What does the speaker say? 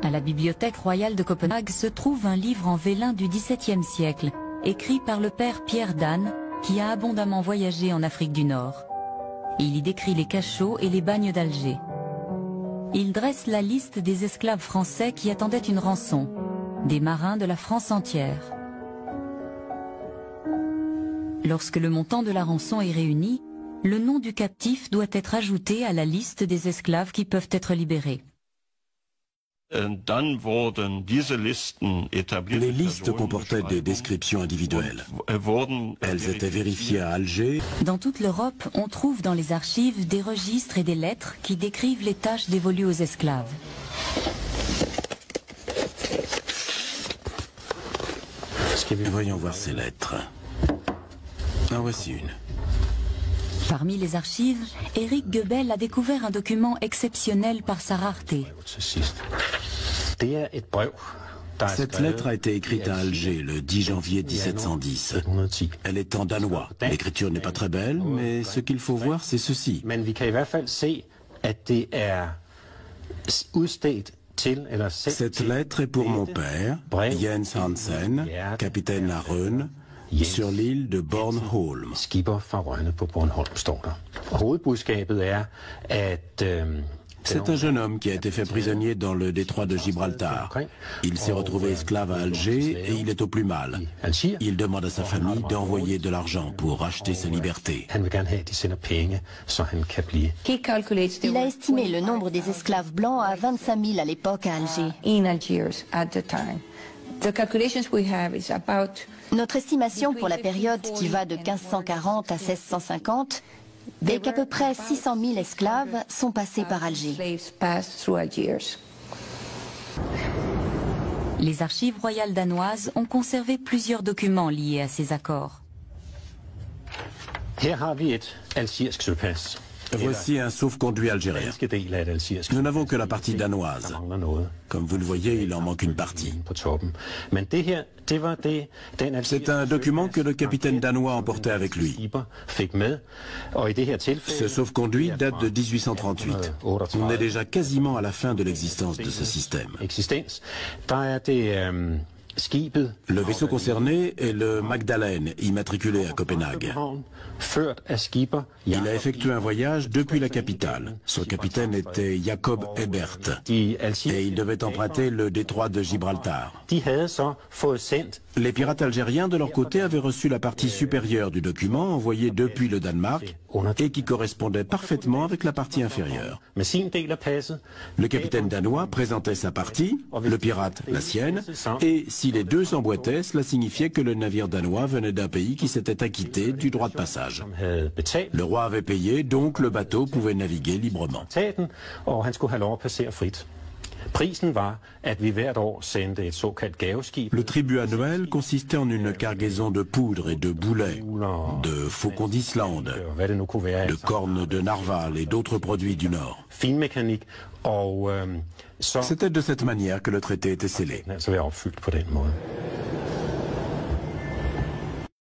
À la Bibliothèque royale de Copenhague se trouve un livre en vélin du XVIIe siècle, écrit par le père Pierre Dane, qui a abondamment voyagé en Afrique du Nord. Il y décrit les cachots et les bagnes d'Alger. Il dresse la liste des esclaves français qui attendaient une rançon, des marins de la France entière. Lorsque le montant de la rançon est réuni, le nom du captif doit être ajouté à la liste des esclaves qui peuvent être libérés. Les listes comportaient des descriptions individuelles. Elles étaient vérifiées à Alger. Dans toute l'Europe, on trouve dans les archives des registres et des lettres qui décrivent les tâches dévolues aux esclaves. Voyons voir ces lettres. En voici une. Parmi les archives, Éric Goebel a découvert un document exceptionnel par sa rareté. Cette lettre a été écrite à Alger le 10 janvier 1710. Elle est en danois. L'écriture n'est pas très belle, mais ce qu'il faut voir, c'est ceci. Cette lettre est pour mon père, Jens Hansen, capitaine à Rønne, sur l'île de Bornholm. C'est un jeune homme qui a été fait prisonnier dans le détroit de Gibraltar. Il s'est retrouvé esclave à Alger et il est au plus mal. Il demande à sa famille d'envoyer de l'argent pour racheter sa liberté. Il a estimé le nombre des esclaves blancs à 25 000 à l'époque à Alger. Notre estimation pour la période qui va de 1540 à 1650 est qu'à peu près 600 000 esclaves sont passés par Alger. Les archives royales danoises ont conservé plusieurs documents liés à ces accords. Voici un sauf-conduit algérien. Nous n'avons que la partie danoise. Comme vous le voyez, il en manque une partie. C'est un document que le capitaine danois emportait avec lui. Ce sauf-conduit date de 1838. On est déjà quasiment à la fin de l'existence de ce système. Le vaisseau concerné est le Magdalene, immatriculé à Copenhague. Il a effectué un voyage depuis la capitale. Son capitaine était Jacob Ebert et il devait emprunter le détroit de Gibraltar. Les pirates algériens, de leur côté, avaient reçu la partie supérieure du document envoyé depuis le Danemark et qui correspondait parfaitement avec la partie inférieure. Le capitaine danois présentait sa partie, le pirate la sienne, et si les deux s'emboîtaient, cela signifiait que le navire danois venait d'un pays qui s'était acquitté du droit de passage. Le roi avait payé, donc le bateau pouvait naviguer librement. Le tribut annuel consistait en une cargaison de poudre et de boulets, de faucons d'Islande, de cornes de narval et d'autres produits du Nord. C'était de cette manière que le traité était scellé.